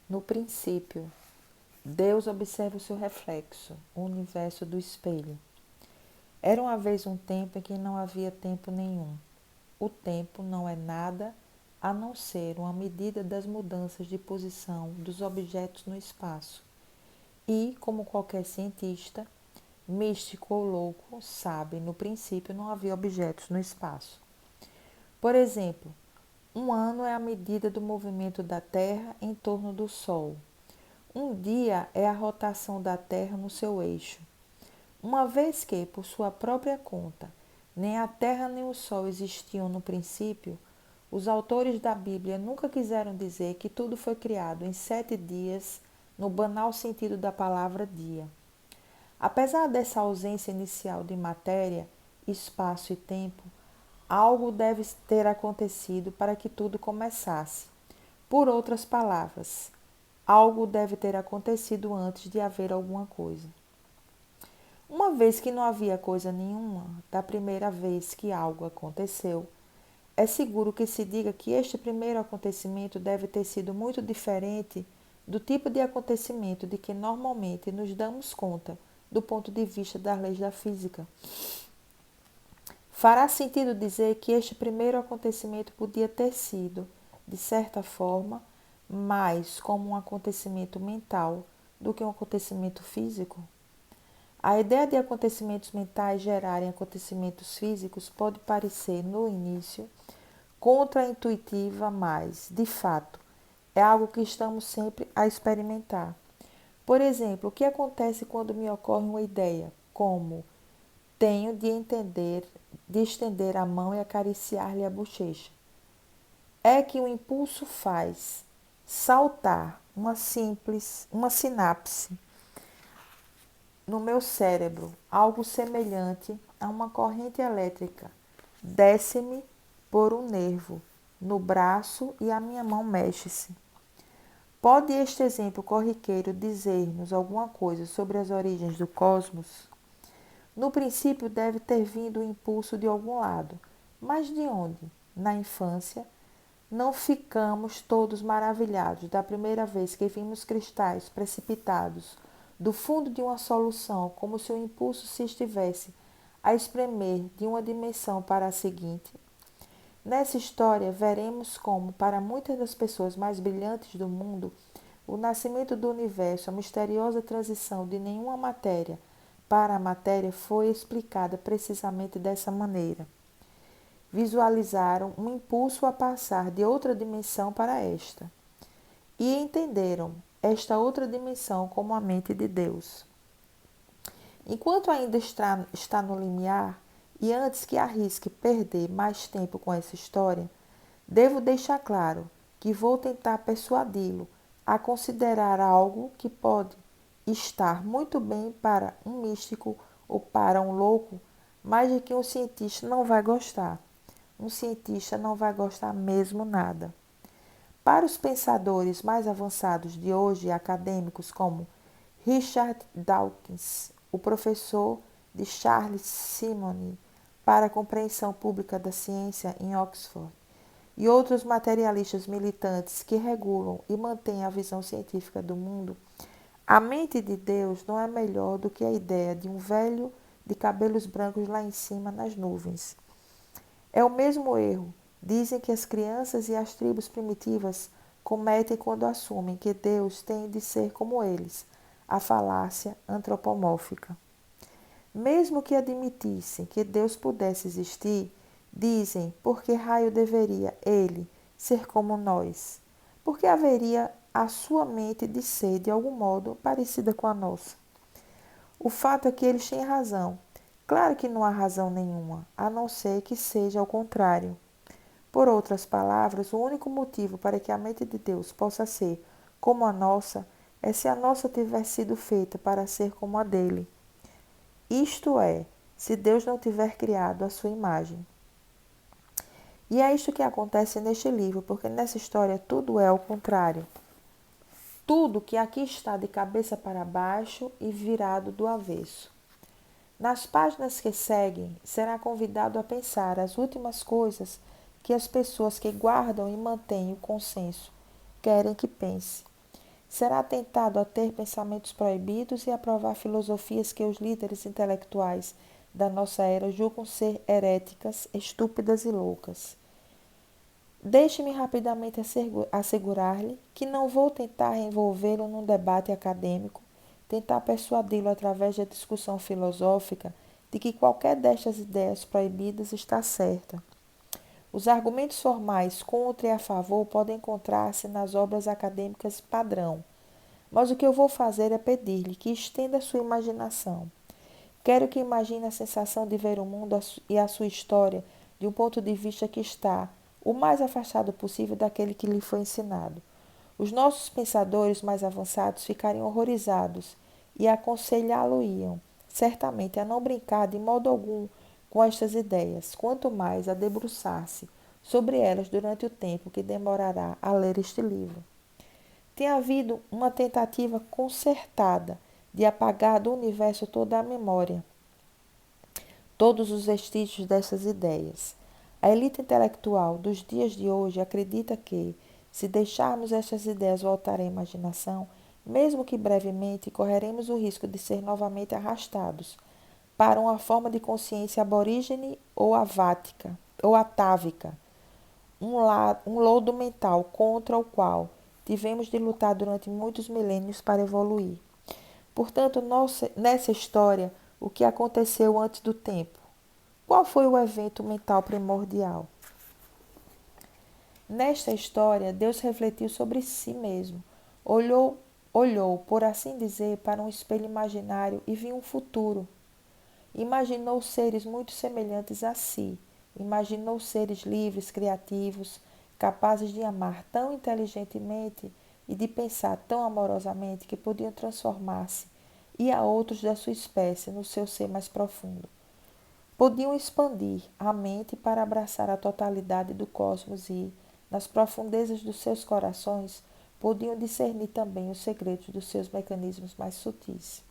No princípio, Deus observa o seu reflexo, o universo do espelho. Era uma vez um tempo em que não havia tempo nenhum. O tempo não é nada a não ser uma medida das mudanças de posição dos objetos no espaço. E, como qualquer cientista, místico ou louco, sabe, no princípio não havia objetos no espaço. Por exemplo, um ano é a medida do movimento da Terra em torno do Sol. Um dia é a rotação da Terra no seu eixo. Uma vez que, por sua própria conta, nem a Terra nem o Sol existiam no princípio, os autores da Bíblia nunca quiseram dizer que tudo foi criado em 7 dias, no banal sentido da palavra dia. Apesar dessa ausência inicial de matéria, espaço e tempo, algo deve ter acontecido para que tudo começasse. Por outras palavras, algo deve ter acontecido antes de haver alguma coisa. Uma vez que não havia coisa nenhuma, da primeira vez que algo aconteceu, é seguro que se diga que este primeiro acontecimento deve ter sido muito diferente do tipo de acontecimento de que normalmente nos damos conta do ponto de vista das leis da física. Fará sentido dizer que este primeiro acontecimento podia ter sido, de certa forma, mais como um acontecimento mental do que um acontecimento físico? A ideia de acontecimentos mentais gerarem acontecimentos físicos pode parecer, no início, contraintuitiva, mas, de fato, é algo que estamos sempre a experimentar. Por exemplo, o que acontece quando me ocorre uma ideia, como tenho de estender a mão e acariciar-lhe a bochecha? É que o impulso faz saltar uma sinapse no meu cérebro, algo semelhante a uma corrente elétrica. Desce-me por um nervo no braço e a minha mão mexe-se. Pode este exemplo corriqueiro dizer-nos alguma coisa sobre as origens do cosmos? No princípio deve ter vindo o impulso de algum lado, mas de onde? Na infância, não ficamos todos maravilhados da primeira vez que vimos cristais precipitados do fundo de uma solução, como se o impulso se estivesse a espremer de uma dimensão para a seguinte? Nessa história, veremos como, para muitas das pessoas mais brilhantes do mundo, o nascimento do universo, a misteriosa transição de nenhuma matéria para a matéria foi explicada precisamente dessa maneira. Visualizaram um impulso a passar de outra dimensão para esta e entenderam esta outra dimensão como a mente de Deus. Enquanto ainda está no limiar e antes que arrisque perder mais tempo com essa história, devo deixar claro que vou tentar persuadi-lo a considerar algo que pode estar muito bem para um místico ou para um louco, mas de que um cientista não vai gostar. Um cientista não vai gostar mesmo nada. Para os pensadores mais avançados de hoje, acadêmicos como Richard Dawkins, o professor de Charles Simonyi para a compreensão pública da ciência em Oxford, e outros materialistas militantes que regulam e mantêm a visão científica do mundo, a mente de Deus não é melhor do que a ideia de um velho de cabelos brancos lá em cima nas nuvens. É o mesmo erro, dizem, que as crianças e as tribos primitivas cometem quando assumem que Deus tem de ser como eles, a falácia antropomórfica. Mesmo que admitissem que Deus pudesse existir, dizem: por que raio deveria ele ser como nós? Porque haveria a sua mente de ser, de algum modo, parecida com a nossa. O fato é que eles têm razão. Claro que não há razão nenhuma, a não ser que seja ao contrário. Por outras palavras, o único motivo para que a mente de Deus possa ser como a nossa é se a nossa tiver sido feita para ser como a dele. Isto é, se Deus não tiver criado a sua imagem. E é isto que acontece neste livro, porque nessa história tudo é ao contrário. Tudo que aqui está de cabeça para baixo e virado do avesso. Nas páginas que seguem, será convidado a pensar as últimas coisas que as pessoas que guardam e mantêm o consenso querem que pense. Será tentado a ter pensamentos proibidos e a provar filosofias que os líderes intelectuais da nossa era julgam ser heréticas, estúpidas e loucas. Deixe-me rapidamente assegurar-lhe que não vou tentar envolvê-lo num debate acadêmico, tentar persuadi-lo através da discussão filosófica de que qualquer destas ideias proibidas está certa. Os argumentos formais contra e a favor podem encontrar-se nas obras acadêmicas padrão, mas o que eu vou fazer é pedir-lhe que estenda sua imaginação. Quero que imagine a sensação de ver o mundo e a sua história de um ponto de vista que está o mais afastado possível daquele que lhe foi ensinado. Os nossos pensadores mais avançados ficariam horrorizados e aconselhá-lo-iam, certamente, a não brincar de modo algum com estas ideias, quanto mais a debruçar-se sobre elas durante o tempo que demorará a ler este livro. Tem havido uma tentativa concertada de apagar do universo toda a memória, todos os vestígios dessas ideias. A elite intelectual dos dias de hoje acredita que, se deixarmos estas ideias voltar à imaginação, mesmo que brevemente, correremos o risco de ser novamente arrastados para uma forma de consciência aborígene ou atávica, um lodo mental contra o qual tivemos de lutar durante muitos milênios para evoluir. Portanto, nessa história, o que aconteceu antes do tempo? Qual foi o evento mental primordial? Nesta história, Deus refletiu sobre si mesmo, olhou, por assim dizer, para um espelho imaginário e viu um futuro. Imaginou seres muito semelhantes a si. Imaginou seres livres, criativos, capazes de amar tão inteligentemente e de pensar tão amorosamente que podiam transformar-se e a outros da sua espécie no seu ser mais profundo. Podiam expandir a mente para abraçar a totalidade do cosmos e, nas profundezas dos seus corações, podiam discernir também os segredos dos seus mecanismos mais sutis.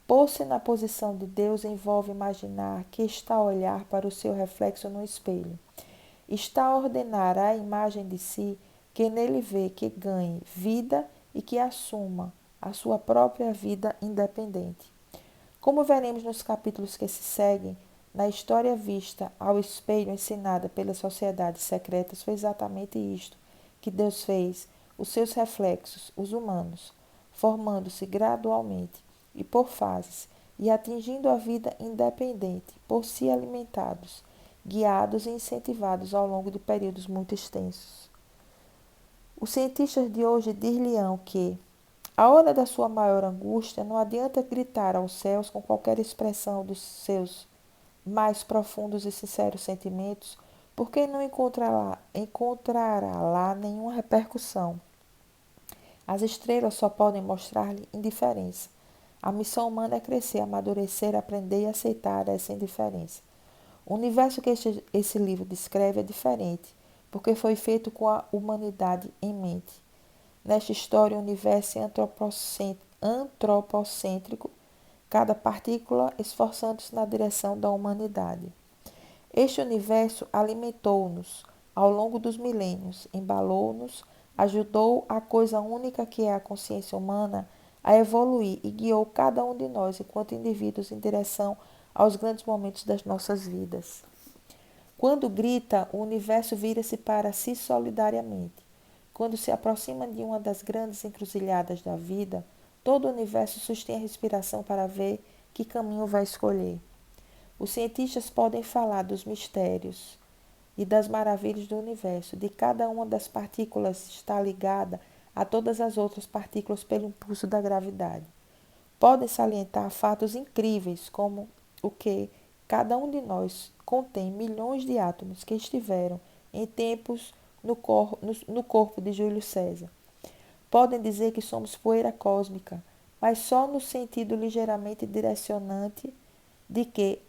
Pôr-se na posição de Deus envolve imaginar que está a olhar para o seu reflexo no espelho. Está a ordenar à imagem de si que nele vê que ganhe vida e que assuma a sua própria vida independente. Como veremos nos capítulos que se seguem, na história vista ao espelho ensinada pelas sociedades secretas, foi exatamente isto que Deus fez, os seus reflexos, os humanos, formando-se gradualmente e por fases, e atingindo a vida independente, por si alimentados, guiados e incentivados ao longo de períodos muito extensos. Os cientistas de hoje dir-lhe-ão que, à hora da sua maior angústia, não adianta gritar aos céus com qualquer expressão dos seus mais profundos e sinceros sentimentos, porque não encontrará lá nenhuma repercussão. As estrelas só podem mostrar-lhe indiferença. A missão humana é crescer, amadurecer, aprender e aceitar essa indiferença. O universo que esse livro descreve é diferente, porque foi feito com a humanidade em mente. Nesta história, o universo é antropocêntrico, cada partícula esforçando-se na direção da humanidade. Este universo alimentou-nos ao longo dos milênios, embalou-nos, ajudou a coisa única que é a consciência humana a evoluir e guiou cada um de nós, enquanto indivíduos, em direção aos grandes momentos das nossas vidas. Quando grita, o universo vira-se para si solidariamente. Quando se aproxima de uma das grandes encruzilhadas da vida, todo o universo sustém a respiração para ver que caminho vai escolher. Os cientistas podem falar dos mistérios e das maravilhas do universo. De cada uma das partículas está ligada a todas as outras partículas pelo impulso da gravidade. Podem salientar fatos incríveis, como o que cada um de nós contém milhões de átomos que estiveram em tempos no corpo de Júlio César. Podem dizer que somos poeira cósmica, mas só no sentido ligeiramente direcionante de que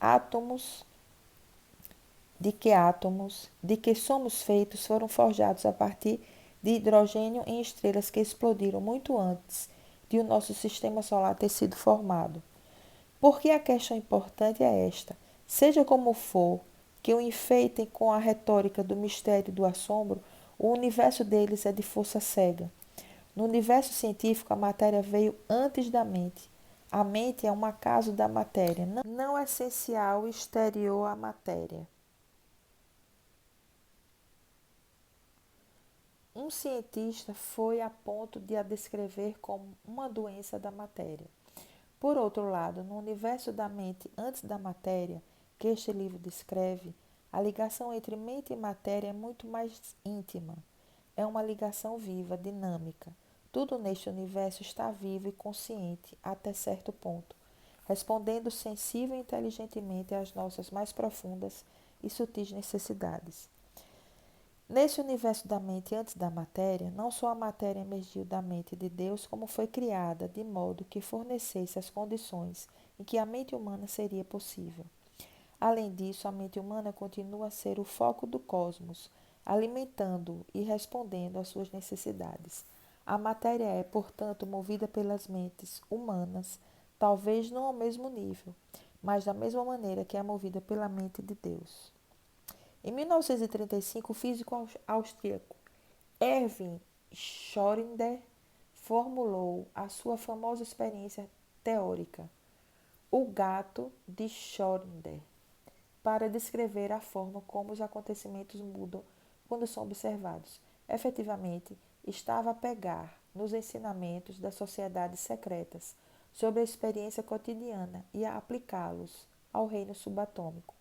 de que somos feitos foram forjados a partir de hidrogênio em estrelas que explodiram muito antes de o nosso sistema solar ter sido formado. Porque a questão importante é esta: seja como for que o enfeitem com a retórica do mistério e do assombro, o universo deles é de força cega. No universo científico, a matéria veio antes da mente. A mente é um acaso da matéria, não essencial exterior à matéria. Um cientista foi a ponto de a descrever como uma doença da matéria. Por outro lado, no universo da mente antes da matéria, que este livro descreve, a ligação entre mente e matéria é muito mais íntima. É uma ligação viva, dinâmica. Tudo neste universo está vivo e consciente até certo ponto, respondendo sensível e inteligentemente às nossas mais profundas e sutis necessidades. Nesse universo da mente antes da matéria, não só a matéria emergiu da mente de Deus, como foi criada de modo que fornecesse as condições em que a mente humana seria possível. Além disso, a mente humana continua a ser o foco do cosmos, alimentando-o e respondendo às suas necessidades. A matéria é, portanto, movida pelas mentes humanas, talvez não ao mesmo nível, mas da mesma maneira que é movida pela mente de Deus. Em 1935, o físico austríaco Erwin Schrödinger formulou a sua famosa experiência teórica, o gato de Schrödinger, para descrever a forma como os acontecimentos mudam quando são observados. Efetivamente, estava a pegar nos ensinamentos das sociedades secretas sobre a experiência cotidiana e a aplicá-los ao reino subatômico.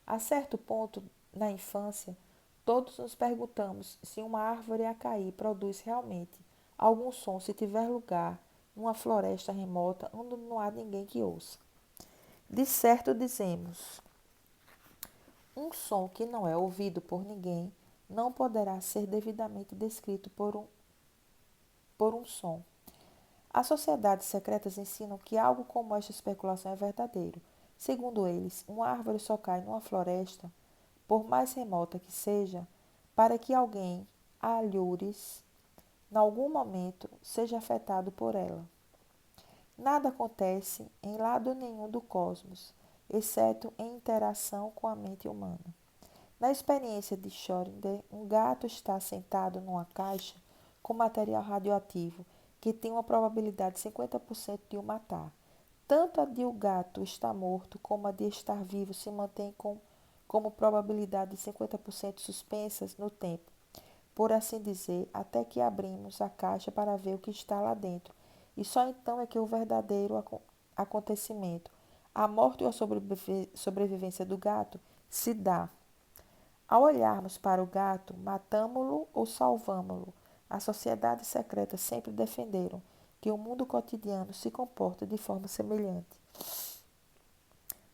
A certo ponto, na infância, todos nos perguntamos se uma árvore a cair produz realmente algum som se tiver lugar numa floresta remota onde não há ninguém que ouça. De certo dizemos, um som que não é ouvido por ninguém não poderá ser devidamente descrito por um som. As sociedades secretas ensinam que algo como esta especulação é verdadeiro. Segundo eles, uma árvore só cai numa floresta, por mais remota que seja, para que alguém, a alhures, em algum momento, seja afetado por ela. Nada acontece em lado nenhum do cosmos, exceto em interação com a mente humana. Na experiência de Schrödinger, um gato está sentado numa caixa com material radioativo que tem uma probabilidade de 50% de o matar. Tanto a de o gato estar morto como a de estar vivo se mantém como probabilidade de 50% suspensas no tempo, por assim dizer, até que abrimos a caixa para ver o que está lá dentro. E só então é que o verdadeiro acontecimento, a morte ou a sobrevivência do gato, se dá. Ao olharmos para o gato, matamo-lo ou salvamo-lo. As sociedades secretas sempre defenderam que o mundo cotidiano se comporta de forma semelhante.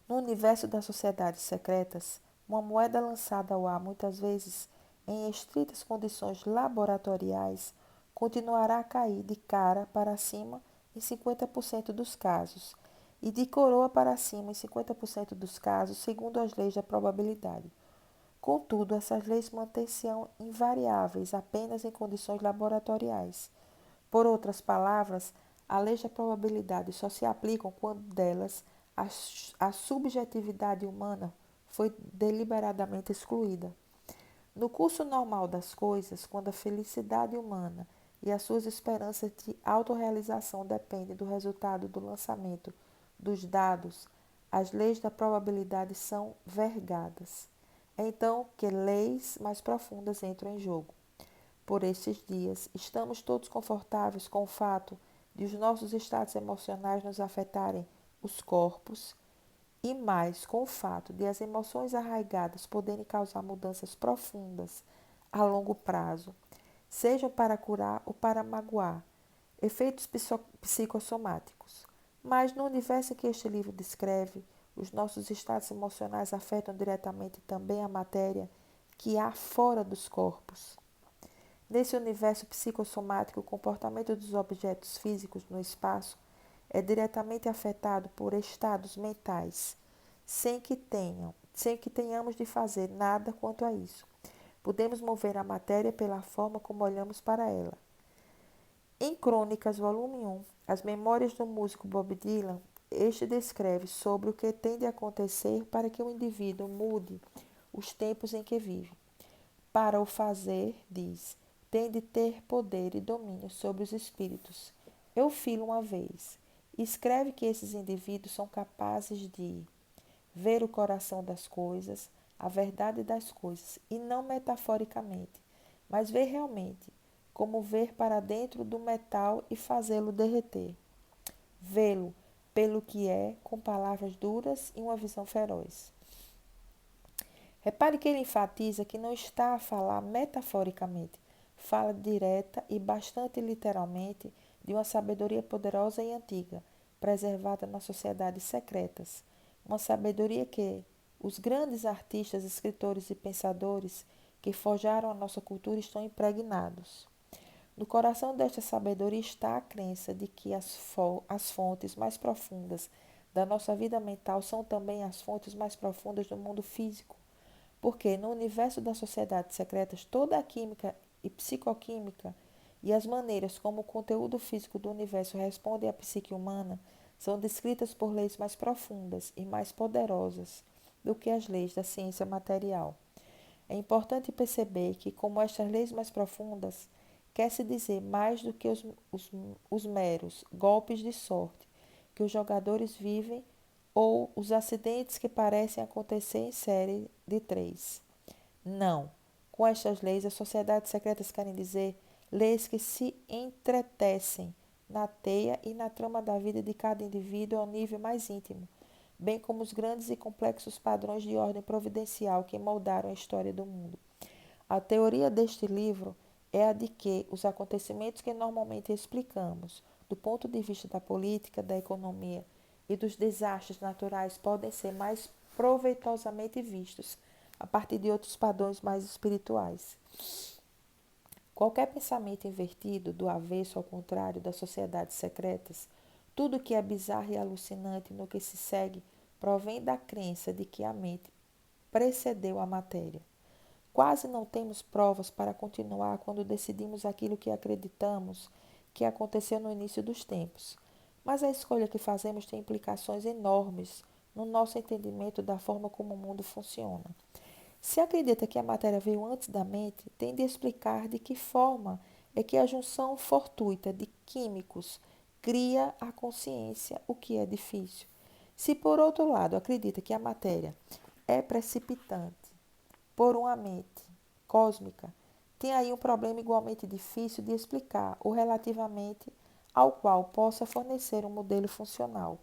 No universo das sociedades secretas, uma moeda lançada ao ar muitas vezes em estritas condições laboratoriais continuará a cair de cara para cima em 50% dos casos e de coroa para cima em 50% dos casos, segundo as leis da probabilidade. Contudo, essas leis mantêm-se-ão invariáveis apenas em condições laboratoriais. Por outras palavras, as leis da probabilidade só se aplicam quando delas a subjetividade humana foi deliberadamente excluída. No curso normal das coisas, quando a felicidade humana e as suas esperanças de autorrealização dependem do resultado do lançamento dos dados, as leis da probabilidade são vergadas. É então que leis mais profundas entram em jogo. Por estes dias, estamos todos confortáveis com o fato de os nossos estados emocionais nos afetarem os corpos e mais com o fato de as emoções arraigadas poderem causar mudanças profundas a longo prazo, sejam para curar ou para magoar, efeitos psicossomáticos. Mas no universo que este livro descreve, os nossos estados emocionais afetam diretamente também a matéria que há fora dos corpos. Nesse universo psicossomático, o comportamento dos objetos físicos no espaço é diretamente afetado por estados mentais, sem que tenhamos de fazer nada quanto a isso. Podemos mover a matéria pela forma como olhamos para ela. Em Crônicas, volume 1, As Memórias do músico Bob Dylan, este descreve sobre o que tem de acontecer para que o indivíduo mude os tempos em que vive. Para o fazer, diz, têm de ter poder e domínio sobre os espíritos. Eufilo, uma vez, escreve que esses indivíduos são capazes de ver o coração das coisas, a verdade das coisas, e não metaforicamente, mas ver realmente, como ver para dentro do metal e fazê-lo derreter. Vê-lo pelo que é, com palavras duras e uma visão feroz. Repare que ele enfatiza que não está a falar metaforicamente, fala direta e bastante literalmente de uma sabedoria poderosa e antiga, preservada nas sociedades secretas. Uma sabedoria que os grandes artistas, escritores e pensadores que forjaram a nossa cultura estão impregnados. No coração desta sabedoria está a crença de que as fontes mais profundas da nossa vida mental são também as fontes mais profundas do mundo físico, porque no universo das sociedades secretas toda a química e psicoquímica e as maneiras como o conteúdo físico do universo responde à psique humana são descritas por leis mais profundas e mais poderosas do que as leis da ciência material. É importante perceber que, como estas leis mais profundas, quer-se dizer mais do que os meros golpes de sorte que os jogadores vivem ou os acidentes que parecem acontecer em série de três. Não. Com estas leis, as sociedades secretas querem dizer leis que se entretecem na teia e na trama da vida de cada indivíduo ao nível mais íntimo, bem como os grandes e complexos padrões de ordem providencial que moldaram a história do mundo. A teoria deste livro é a de que os acontecimentos que normalmente explicamos, do ponto de vista da política, da economia e dos desastres naturais, podem ser mais proveitosamente vistos a partir de outros padrões mais espirituais. Qualquer pensamento invertido, do avesso ao contrário das sociedades secretas, tudo que é bizarro e alucinante no que se segue, provém da crença de que a mente precedeu a matéria. Quase não temos provas para continuar quando decidimos aquilo que acreditamos que aconteceu no início dos tempos. Mas a escolha que fazemos tem implicações enormes no nosso entendimento da forma como o mundo funciona. Se acredita que a matéria veio antes da mente, tem de explicar de que forma é que a junção fortuita de químicos cria a consciência, o que é difícil. Se, por outro lado, acredita que a matéria é precipitante por uma mente cósmica, tem aí um problema igualmente difícil de explicar, ou relativamente ao qual possa fornecer um modelo funcional.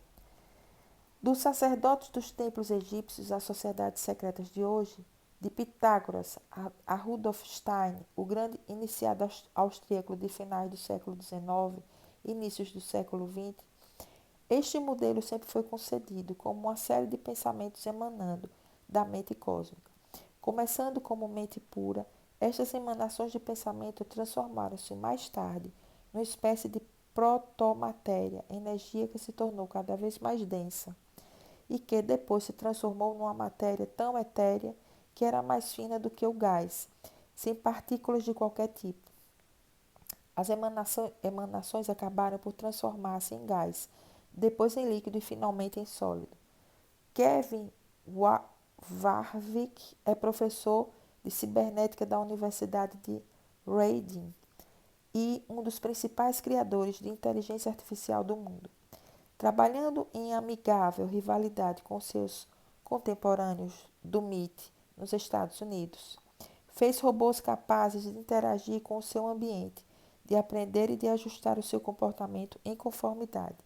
Dos sacerdotes dos templos egípcios às sociedades secretas de hoje, de Pitágoras a Rudolf Stein, o grande iniciado austríaco de finais do século XIX e inícios do século XX, este modelo sempre foi concedido como uma série de pensamentos emanando da mente cósmica. Começando como mente pura, estas emanações de pensamento transformaram-se mais tarde numa espécie de protomatéria, energia que se tornou cada vez mais densa e que depois se transformou numa matéria tão etérea que era mais fina do que o gás, sem partículas de qualquer tipo. As emanações acabaram por transformar-se em gás, depois em líquido e finalmente em sólido. Kevin Warwick é professor de cibernética da Universidade de Reading e um dos principais criadores de inteligência artificial do mundo. Trabalhando em amigável rivalidade com seus contemporâneos do MIT nos Estados Unidos, fez robôs capazes de interagir com o seu ambiente, de aprender e de ajustar o seu comportamento em conformidade.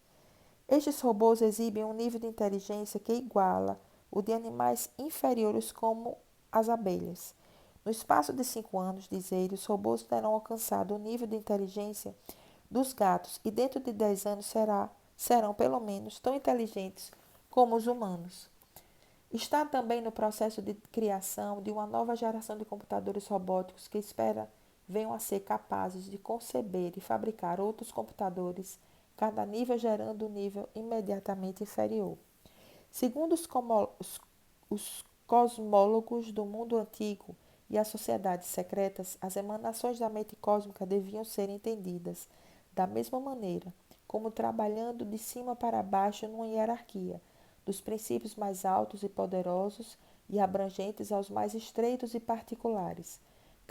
Estes robôs exibem um nível de inteligência que iguala o de animais inferiores como as abelhas. No espaço de 5 anos, diz ele, os robôs terão alcançado o nível de inteligência dos gatos e dentro de 10 anos serão pelo menos tão inteligentes como os humanos. Está também no processo de criação de uma nova geração de computadores robóticos que espera venham a ser capazes de conceber e fabricar outros computadores, cada nível gerando um nível imediatamente inferior. Segundo os cosmólogos do mundo antigo e as sociedades secretas, as emanações da mente cósmica deviam ser entendidas da mesma maneira, como trabalhando de cima para baixo numa hierarquia, dos princípios mais altos e poderosos e abrangentes aos mais estreitos e particulares.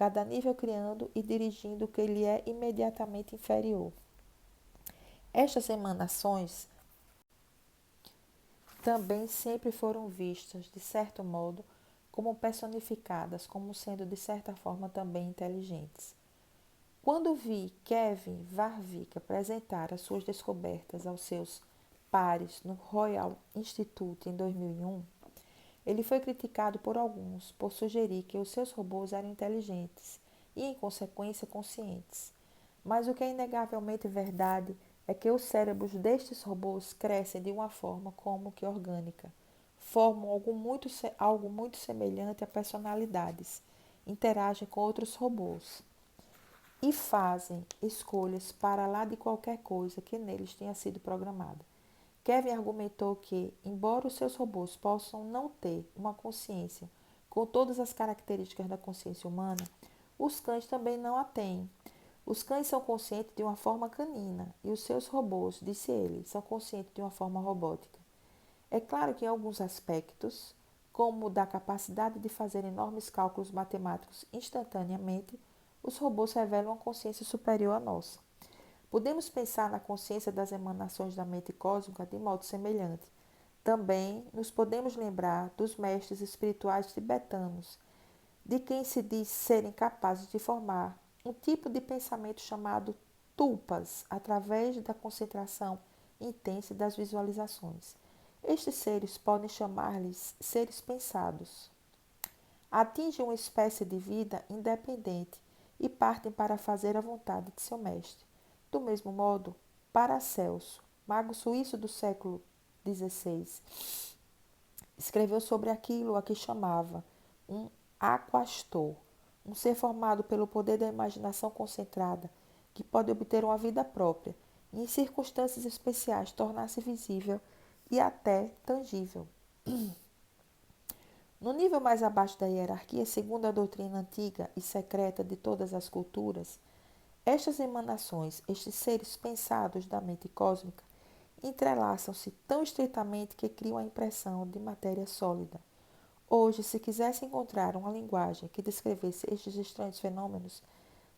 cada nível criando e dirigindo o que lhe é imediatamente inferior. Estas emanações também sempre foram vistas, de certo modo, como personificadas, como sendo de certa forma também inteligentes. Quando vi Kevin Warwick apresentar as suas descobertas aos seus pares no Royal Institute em 2001, ele foi criticado por alguns por sugerir que os seus robôs eram inteligentes e, em consequência, conscientes. Mas o que é inegavelmente verdade é que os cérebros destes robôs crescem de uma forma como que orgânica, formam algo muito semelhante a personalidades, interagem com outros robôs e fazem escolhas para lá de qualquer coisa que neles tenha sido programada. Kevin argumentou que, embora os seus robôs possam não ter uma consciência com todas as características da consciência humana, os cães também não a têm. Os cães são conscientes de uma forma canina e os seus robôs, disse ele, são conscientes de uma forma robótica. É claro que em alguns aspectos, como o da capacidade de fazer enormes cálculos matemáticos instantaneamente, os robôs revelam uma consciência superior à nossa. Podemos pensar na consciência das emanações da mente cósmica de modo semelhante. Também nos podemos lembrar dos mestres espirituais tibetanos, de quem se diz serem capazes de formar um tipo de pensamento chamado tulpas, através da concentração intensa das visualizações. Estes seres podem chamar-lhes seres pensados. Atingem uma espécie de vida independente e partem para fazer a vontade de seu mestre. Do mesmo modo, Paracelso, mago suíço do século XVI, escreveu sobre aquilo a que chamava um aquastor, um ser formado pelo poder da imaginação concentrada, que pode obter uma vida própria e, em circunstâncias especiais, tornar-se visível e até tangível. No nível mais abaixo da hierarquia, segundo a doutrina antiga e secreta de todas as culturas, estas emanações, estes seres pensados da mente cósmica, entrelaçam-se tão estreitamente que criam a impressão de matéria sólida. Hoje, se quisesse encontrar uma linguagem que descrevesse estes estranhos fenômenos,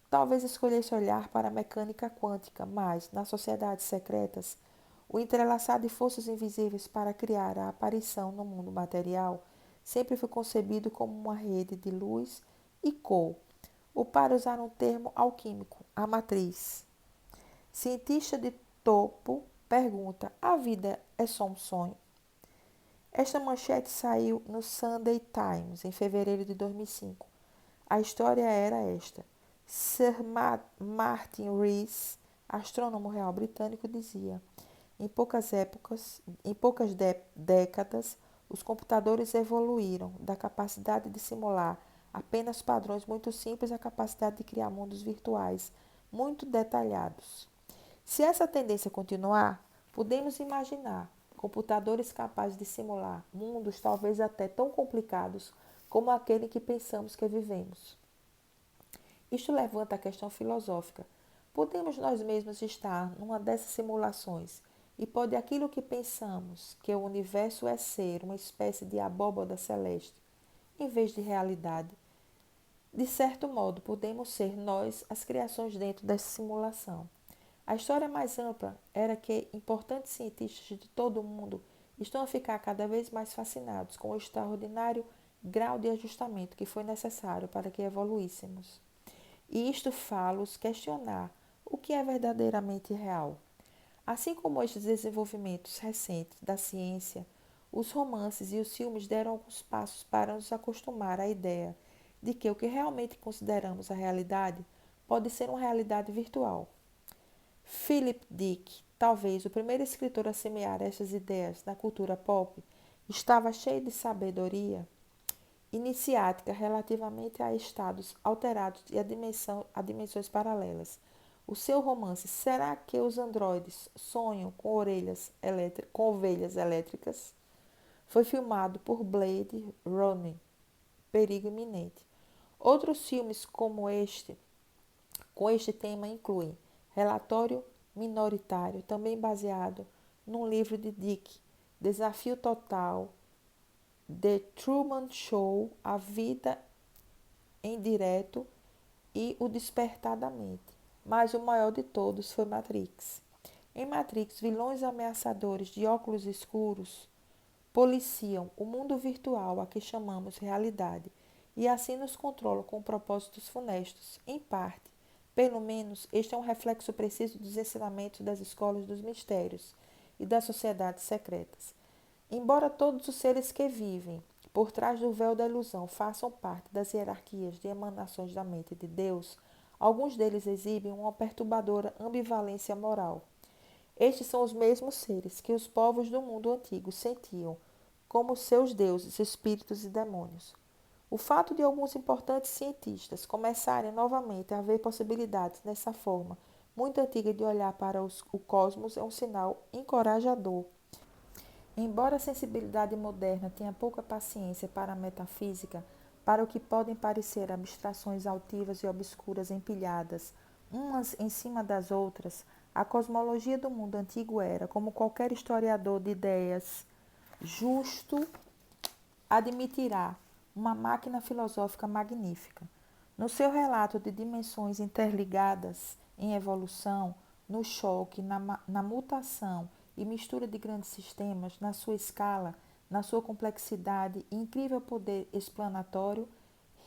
talvez escolhesse olhar para a mecânica quântica, mas, nas sociedades secretas, o entrelaçar de forças invisíveis para criar a aparição no mundo material sempre foi concebido como uma rede de luz e cor, ou para usar um termo alquímico, a matriz. Cientista de topo pergunta: a vida é só um sonho? Esta manchete saiu no Sunday Times em fevereiro de 2005. A história era esta. Sir Martin Rees, astrônomo real britânico, dizia: em poucas décadas, os computadores evoluíram da capacidade de simular apenas padrões muito simples à capacidade de criar mundos virtuais muito detalhados. Se essa tendência continuar, podemos imaginar computadores capazes de simular mundos talvez até tão complicados como aquele em que pensamos que vivemos. Isto levanta a questão filosófica. Podemos nós mesmos estar numa dessas simulações e pode aquilo que pensamos, que o universo é ser uma espécie de abóbada celeste, em vez de realidade? De certo modo, podemos ser nós as criações dentro dessa simulação. A história mais ampla era que importantes cientistas de todo o mundo estão a ficar cada vez mais fascinados com o extraordinário grau de ajustamento que foi necessário para que evoluíssemos. E isto fá-los questionar o que é verdadeiramente real. Assim como estes desenvolvimentos recentes da ciência, os romances e os filmes deram alguns passos para nos acostumar à ideia de que o que realmente consideramos a realidade pode ser uma realidade virtual. Philip Dick, talvez o primeiro escritor a semear estas ideias na cultura pop, estava cheio de sabedoria iniciática relativamente a estados alterados e a dimensões paralelas. O seu romance Será que os androides sonham com ovelhas elétricas? Foi filmado por Blade Runner, Perigo Iminente. Outros filmes como este, com este tema, incluem Relatório Minoritário, também baseado num livro de Dick, Desafio Total, The Truman Show, A Vida em Direto e O Despertar da Mente, mas o maior de todos foi Matrix. Em Matrix, vilões ameaçadores de óculos escuros policiam o mundo virtual a que chamamos realidade e assim nos controlam com propósitos funestos. Em parte, pelo menos, este é um reflexo preciso dos ensinamentos das escolas dos mistérios e das sociedades secretas. Embora todos os seres que vivem por trás do véu da ilusão façam parte das hierarquias de emanações da mente de Deus, alguns deles exibem uma perturbadora ambivalência moral. Estes são os mesmos seres que os povos do mundo antigo sentiam como seus deuses, espíritos e demônios. O fato de alguns importantes cientistas começarem novamente a ver possibilidades nessa forma muito antiga de olhar para o cosmos é um sinal encorajador. Embora a sensibilidade moderna tenha pouca paciência para a metafísica, para o que podem parecer abstrações altivas e obscuras empilhadas, umas em cima das outras, a cosmologia do mundo antigo era, como qualquer historiador de ideias justo admitirá, uma máquina filosófica magnífica. No seu relato de dimensões interligadas em evolução, no choque, na mutação e mistura de grandes sistemas, na sua escala, na sua complexidade e incrível poder explanatório,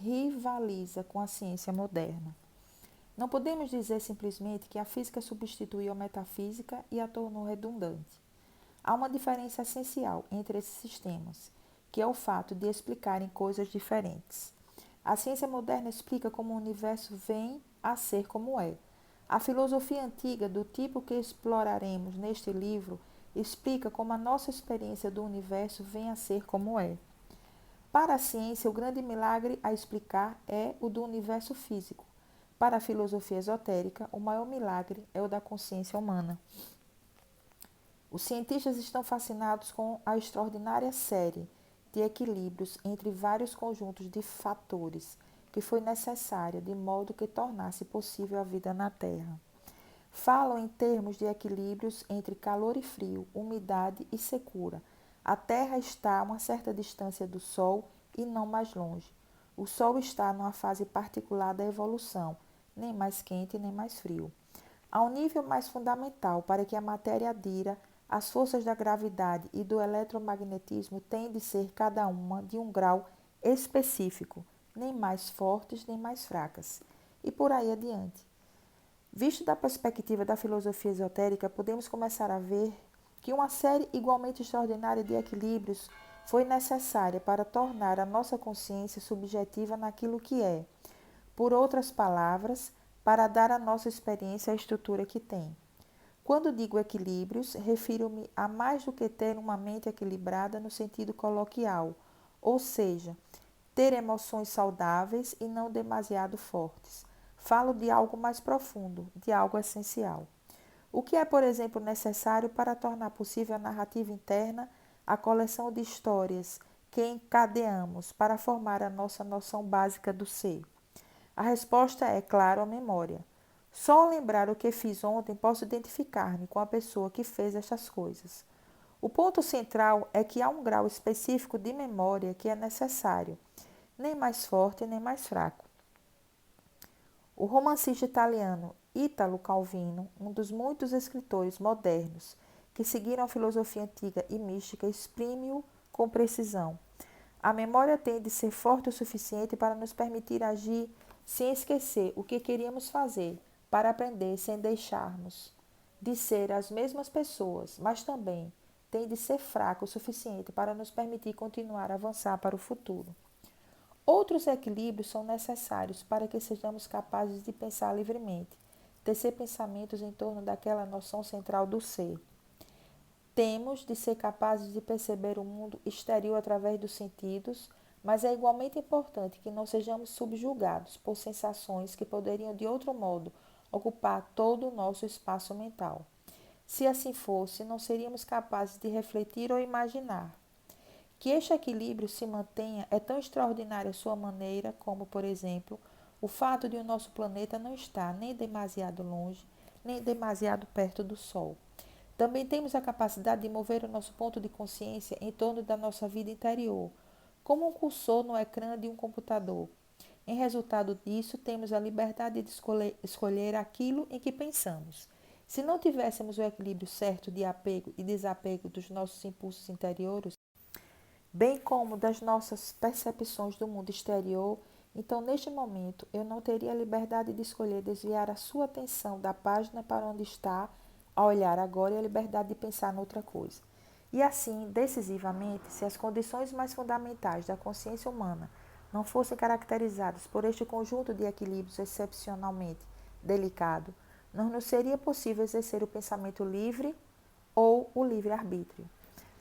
rivaliza com a ciência moderna. Não podemos dizer simplesmente que a física substituiu a metafísica e a tornou redundante. Há uma diferença essencial entre esses sistemas, que é o fato de explicarem coisas diferentes. A ciência moderna explica como o universo vem a ser como é. A filosofia antiga, do tipo que exploraremos neste livro, explica como a nossa experiência do universo vem a ser como é. Para a ciência, o grande milagre a explicar é o do universo físico. Para a filosofia esotérica, o maior milagre é o da consciência humana. Os cientistas estão fascinados com a extraordinária série de equilíbrios entre vários conjuntos de fatores que foi necessária de modo que tornasse possível a vida na Terra. Falam em termos de equilíbrios entre calor e frio, umidade e secura. A Terra está a uma certa distância do Sol e não mais longe. O Sol está numa fase particular da evolução, nem mais quente nem mais frio. Há um nível mais fundamental para que a matéria adira as forças da gravidade e do eletromagnetismo têm de ser cada uma de um grau específico, nem mais fortes nem mais fracas, e por aí adiante. Visto da perspectiva da filosofia esotérica, podemos começar a ver que uma série igualmente extraordinária de equilíbrios foi necessária para tornar a nossa consciência subjetiva naquilo que é. Por outras palavras, para dar à nossa experiência a estrutura que tem. Quando digo equilíbrios, refiro-me a mais do que ter uma mente equilibrada no sentido coloquial, ou seja, ter emoções saudáveis e não demasiado fortes. Falo de algo mais profundo, de algo essencial. O que é, por exemplo, necessário para tornar possível a narrativa interna, a coleção de histórias que encadeamos para formar a nossa noção básica do ser? A resposta é, claro, a memória. Só ao lembrar o que fiz ontem posso identificar-me com a pessoa que fez estas coisas. O ponto central é que há um grau específico de memória que é necessário, nem mais forte nem mais fraco. O romancista italiano Ítalo Calvino, um dos muitos escritores modernos que seguiram a filosofia antiga e mística, exprime-o com precisão. A memória tem de ser forte o suficiente para nos permitir agir sem esquecer o que queríamos fazer, para aprender sem deixarmos de ser as mesmas pessoas, mas também tem de ser fraco o suficiente para nos permitir continuar a avançar para o futuro. Outros equilíbrios são necessários para que sejamos capazes de pensar livremente, tecer pensamentos em torno daquela noção central do ser. Temos de ser capazes de perceber o mundo exterior através dos sentidos, mas é igualmente importante que não sejamos subjugados por sensações que poderiam de outro modo ocupar todo o nosso espaço mental. Se assim fosse, não seríamos capazes de refletir ou imaginar. Que este equilíbrio se mantenha é tão extraordinária a sua maneira como, por exemplo, o fato de o nosso planeta não estar nem demasiado longe, nem demasiado perto do Sol. Também temos a capacidade de mover o nosso ponto de consciência em torno da nossa vida interior, como um cursor no ecrã de um computador. Em resultado disso, temos a liberdade de escolher aquilo em que pensamos. Se não tivéssemos o equilíbrio certo de apego e desapego dos nossos impulsos interiores, bem como das nossas percepções do mundo exterior, então neste momento eu não teria a liberdade de escolher desviar a sua atenção da página para onde está a olhar agora e a liberdade de pensar noutra coisa. E assim, decisivamente, se as condições mais fundamentais da consciência humana não fossem caracterizadas por este conjunto de equilíbrios excepcionalmente delicado, não nos seria possível exercer o pensamento livre ou o livre-arbítrio.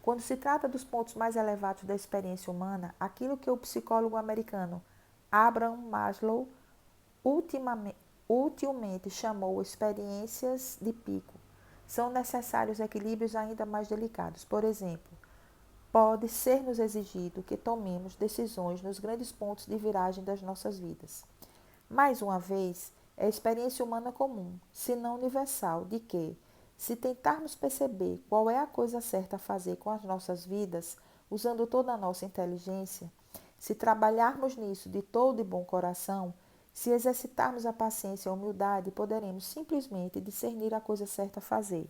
Quando se trata dos pontos mais elevados da experiência humana, aquilo que o psicólogo americano Abraham Maslow ultimamente chamou experiências de pico, são necessários equilíbrios ainda mais delicados. Por exemplo, pode ser-nos exigido que tomemos decisões nos grandes pontos de viragem das nossas vidas. Mais uma vez, é a experiência humana comum, se não universal, de que, se tentarmos perceber qual é a coisa certa a fazer com as nossas vidas, usando toda a nossa inteligência, se trabalharmos nisso de todo e bom coração, se exercitarmos a paciência e a humildade, poderemos simplesmente discernir a coisa certa a fazer.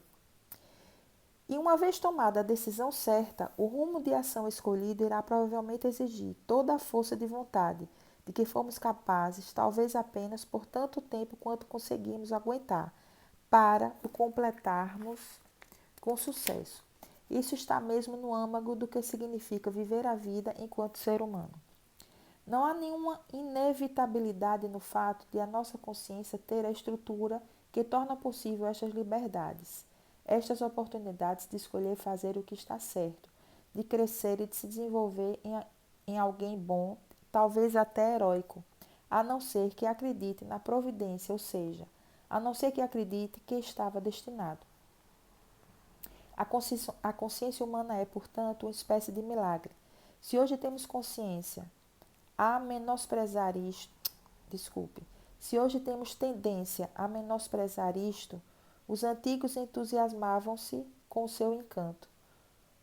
E uma vez tomada a decisão certa, o rumo de ação escolhido irá provavelmente exigir toda a força de vontade de que fomos capazes, talvez apenas por tanto tempo quanto conseguimos aguentar, para o completarmos com sucesso. Isso está mesmo no âmago do que significa viver a vida enquanto ser humano. Não há nenhuma inevitabilidade no fato de a nossa consciência ter a estrutura que torna possível estas liberdades, estas oportunidades de escolher fazer o que está certo, de crescer e de se desenvolver em alguém bom, talvez até heróico, a não ser que acredite na providência, ou seja, a não ser que acredite que estava destinado. A consciência humana é, portanto, uma espécie de milagre. Se hoje temos consciência a menosprezar isto, desculpe, se hoje temos tendência a menosprezar isto, os antigos entusiasmavam-se com o seu encanto.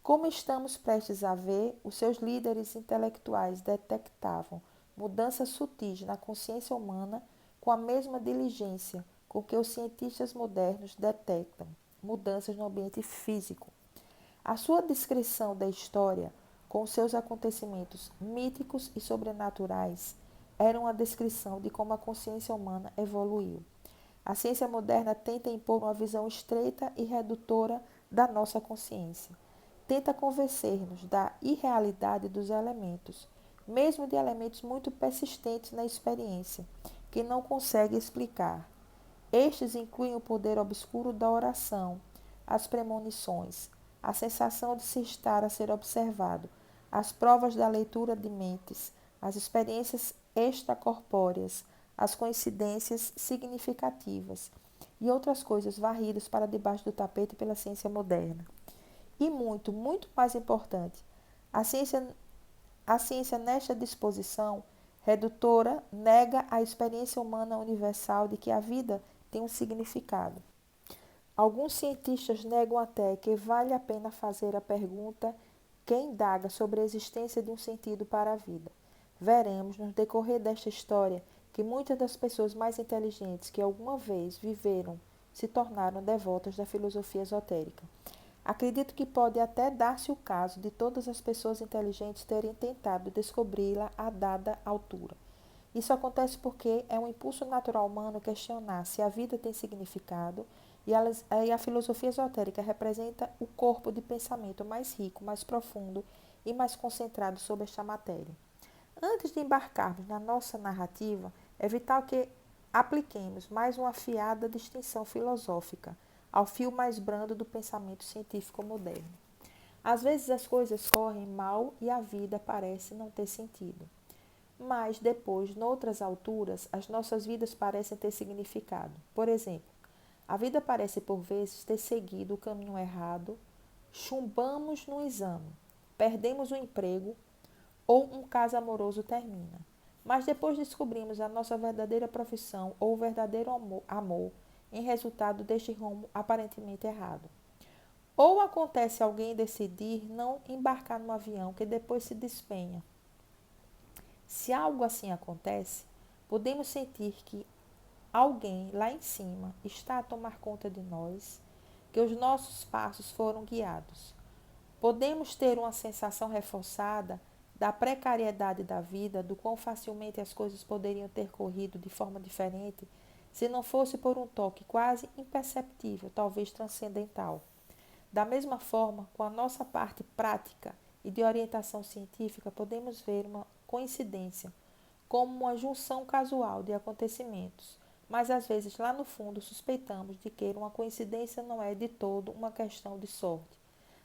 Como estamos prestes a ver, os seus líderes intelectuais detectavam mudanças sutis na consciência humana com a mesma diligência com que os cientistas modernos detectam mudanças no ambiente físico. A sua descrição da história, com seus acontecimentos míticos e sobrenaturais, era uma descrição de como a consciência humana evoluiu. A ciência moderna tenta impor uma visão estreita e redutora da nossa consciência. Tenta convencer-nos da irrealidade dos elementos, mesmo de elementos muito persistentes na experiência, que não consegue explicar. Estes incluem o poder obscuro da oração, as premonições, a sensação de se estar a ser observado, as provas da leitura de mentes, as experiências extracorpóreas, as coincidências significativas e outras coisas varridas para debaixo do tapete pela ciência moderna. E muito, muito mais importante, a ciência, a ciência nesta disposição redutora nega a experiência humana universal de que a vida tem um significado. Alguns cientistas negam até que vale a pena fazer a pergunta que indaga sobre a existência de um sentido para a vida. Veremos no decorrer desta história que muitas das pessoas mais inteligentes que alguma vez viveram se tornaram devotas da filosofia esotérica. Acredito que pode até dar-se o caso de todas as pessoas inteligentes terem tentado descobri-la a dada altura. Isso acontece porque é um impulso natural humano questionar se a vida tem significado e a filosofia esotérica representa o corpo de pensamento mais rico, mais profundo e mais concentrado sobre esta matéria. Antes de embarcarmos na nossa narrativa, é vital que apliquemos mais uma afiada distinção filosófica ao fio mais brando do pensamento científico moderno. Às vezes as coisas correm mal e a vida parece não ter sentido. Mas depois, noutras alturas, as nossas vidas parecem ter significado. Por exemplo, a vida parece por vezes ter seguido o caminho errado, chumbamos no exame, perdemos o emprego ou um caso amoroso termina. Mas depois descobrimos a nossa verdadeira profissão ou o verdadeiro amor em resultado deste rumo aparentemente errado. Ou acontece alguém decidir não embarcar no avião que depois se despenha. Se algo assim acontece, Podemos sentir que alguém lá em cima está a tomar conta de nós, que os nossos passos foram guiados. Podemos ter uma sensação reforçada da precariedade da vida, do quão facilmente as coisas poderiam ter corrido de forma diferente se não fosse por um toque quase imperceptível, talvez transcendental. Da mesma forma, com a nossa parte prática e de orientação científica, podemos ver uma coincidência como uma junção casual de acontecimentos, mas às vezes lá no fundo suspeitamos de que uma coincidência não é de todo uma questão de sorte.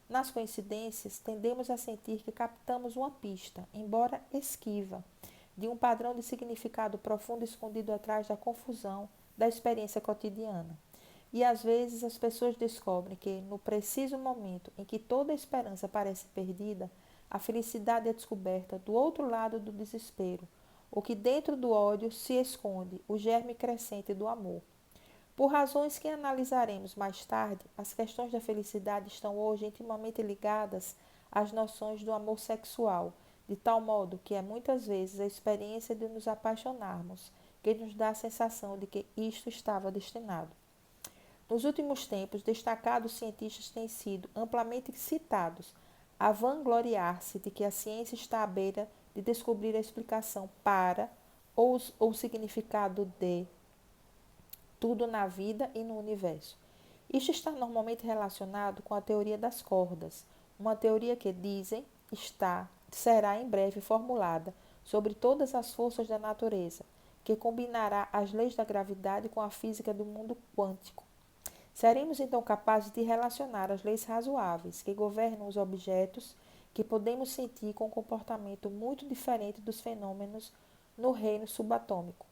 Nas coincidências, tendemos a sentir que captamos uma pista, embora esquiva, de um padrão de significado profundo escondido atrás da confusão da experiência cotidiana. E às vezes as pessoas descobrem que, no preciso momento em que toda a esperança parece perdida, a felicidade é descoberta do outro lado do desespero, ou que dentro do ódio se esconde o germe crescente do amor. Por razões que analisaremos mais tarde, as questões da felicidade estão hoje intimamente ligadas às noções do amor sexual, de tal modo que é muitas vezes a experiência de nos apaixonarmos que nos dá a sensação de que isto estava destinado. Nos últimos tempos, destacados cientistas têm sido amplamente citados a vangloriar-se de que a ciência está à beira de descobrir a explicação para ou o significado de tudo na vida e no universo. Isto está normalmente relacionado com a teoria das cordas, uma teoria que dizem será em breve formulada sobre todas as forças da natureza, que combinará as leis da gravidade com a física do mundo quântico. Seremos então capazes de relacionar as leis razoáveis que governam os objetos que podemos sentir com um comportamento muito diferente dos fenômenos no reino subatômico.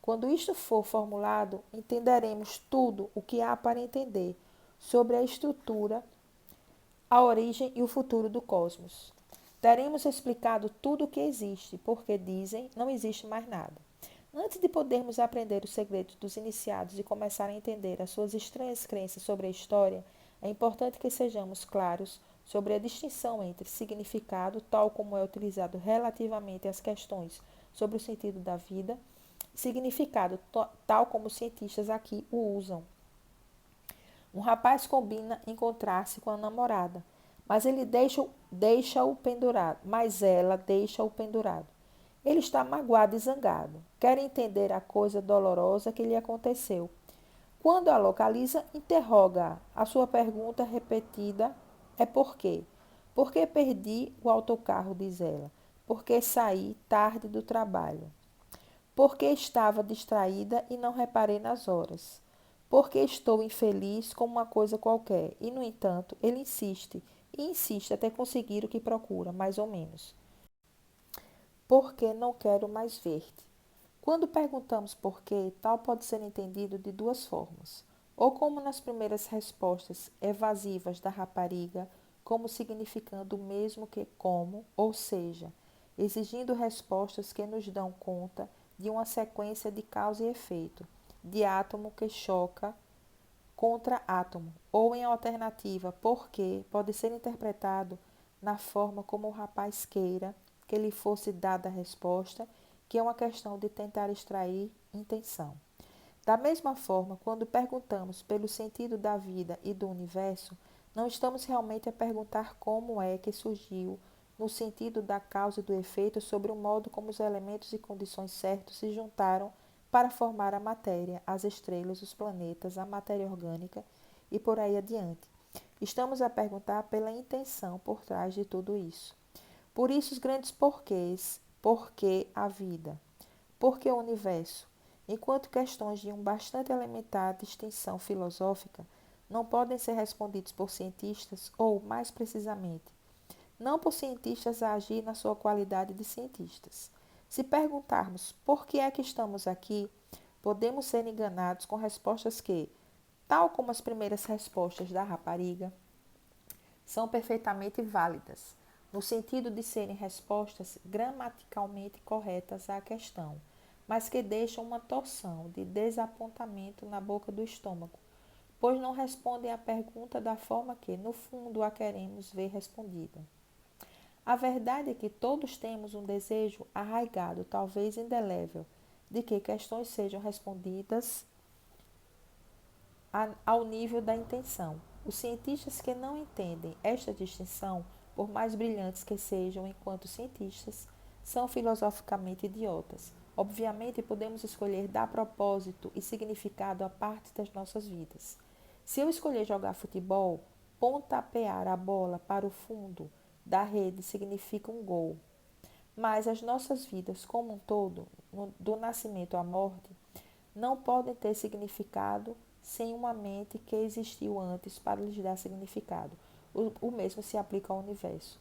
Quando isto for formulado, entenderemos tudo o que há para entender sobre a estrutura, a origem e o futuro do cosmos. Teremos explicado tudo o que existe, porque dizem não existe mais nada. Antes de podermos aprender os segredos dos iniciados e começar a entender as suas estranhas crenças sobre a história, é importante que sejamos claros sobre a distinção entre significado, tal como é utilizado relativamente às questões sobre o sentido da vida, e significado, tal como os cientistas aqui o usam. Um rapaz combina encontrar-se com a namorada, mas ele deixa-o pendurado, mas ela deixa-o pendurado. Ele está magoado e zangado. Quer entender a coisa dolorosa que lhe aconteceu. Quando a localiza, interroga-a. A sua pergunta repetida é por quê? Por que perdi o autocarro, diz ela. Porque saí tarde do trabalho. Porque estava distraída e não reparei nas horas. Porque estou infeliz como uma coisa qualquer. E, no entanto, ele insiste e insiste até conseguir o que procura, mais ou menos. Porque não quero mais ver-te. Quando perguntamos por quê, tal pode ser entendido de duas formas. Ou como nas primeiras respostas evasivas da rapariga, como significando o mesmo que como, ou seja, exigindo respostas que nos dão conta de uma sequência de causa e efeito, de átomo que choca contra átomo, ou em alternativa, porque pode ser interpretado na forma como o rapaz queira que lhe fosse dada a resposta, que é uma questão de tentar extrair intenção. Da mesma forma, quando perguntamos pelo sentido da vida e do universo, não estamos realmente a perguntar como é que surgiu, no sentido da causa e do efeito, sobre o modo como os elementos e condições certos se juntaram para formar a matéria, as estrelas, os planetas, a matéria orgânica e por aí adiante. Estamos a perguntar pela intenção por trás de tudo isso. Por isso os grandes porquês, por que a vida, por que o universo, enquanto questões de bastante elementar distinção filosófica não podem ser respondidos por cientistas ou, mais precisamente, não por cientistas a agir na sua qualidade de cientistas. Se perguntarmos por que é que estamos aqui, podemos ser enganados com respostas que, tal como as primeiras respostas da rapariga, são perfeitamente válidas, no sentido de serem respostas gramaticalmente corretas à questão, mas que deixam uma torção de desapontamento na boca do estômago, pois não respondem à pergunta da forma que, no fundo, a queremos ver respondida. A verdade é que todos temos um desejo arraigado, talvez indelével, de que questões sejam respondidas ao nível da intenção. Os cientistas que não entendem esta distinção, por mais brilhantes que sejam enquanto cientistas, são filosoficamente idiotas. Obviamente, podemos escolher dar propósito e significado a parte das nossas vidas. Se eu escolher jogar futebol, pontapear a bola para o fundo da rede significa um gol. Mas as nossas vidas como um todo, do nascimento à morte, não podem ter significado sem uma mente que existiu antes para lhes dar significado. O mesmo se aplica ao universo.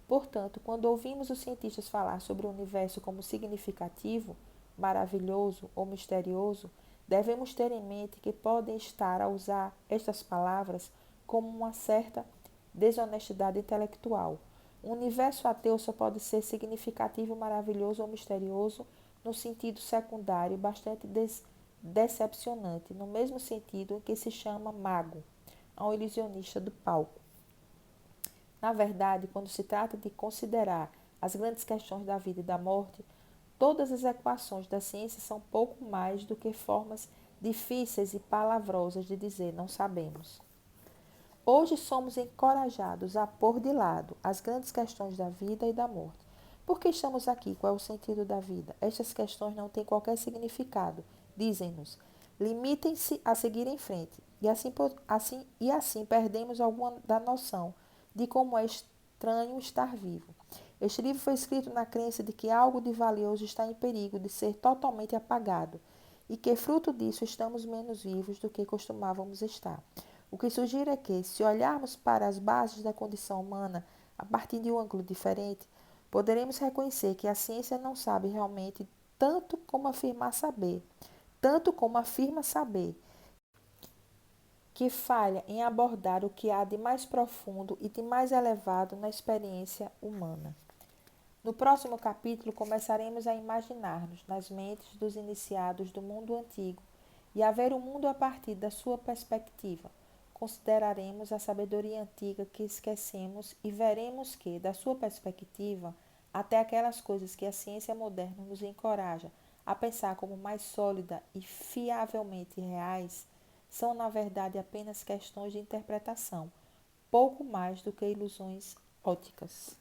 Portanto, quando ouvimos os cientistas falar sobre o universo como significativo, maravilhoso ou misterioso, devemos ter em mente que podem estar a usar estas palavras como uma certa desonestidade intelectual. O universo ateu só pode ser significativo, maravilhoso ou misterioso no sentido secundário bastante decepcionante, no mesmo sentido que se chama mago, a um ilusionista do palco. Na verdade, quando se trata de considerar as grandes questões da vida e da morte, todas as equações da ciência são pouco mais do que formas difíceis e palavrosas de dizer não sabemos. Hoje somos encorajados a pôr de lado as grandes questões da vida e da morte. Por que estamos aqui? Qual é o sentido da vida? Estas questões não têm qualquer significado, dizem-nos. Limitem-se a seguir em frente, e assim perdemos alguma da noção de como é estranho estar vivo. Este livro foi escrito na crença de que algo de valioso está em perigo de ser totalmente apagado e que, fruto disso, estamos menos vivos do que costumávamos estar. O que sugiro é que, se olharmos para as bases da condição humana a partir de um ângulo diferente, poderemos reconhecer que a ciência não sabe realmente tanto como afirma saber, que falha em abordar o que há de mais profundo e de mais elevado na experiência humana. No próximo capítulo, começaremos a imaginar-nos nas mentes dos iniciados do mundo antigo e a ver o mundo a partir da sua perspectiva. Consideraremos a sabedoria antiga que esquecemos e veremos que, da sua perspectiva, até aquelas coisas que a ciência moderna nos encoraja a pensar como mais sólida e fiavelmente reais, são na verdade apenas questões de interpretação, pouco mais do que ilusões óticas.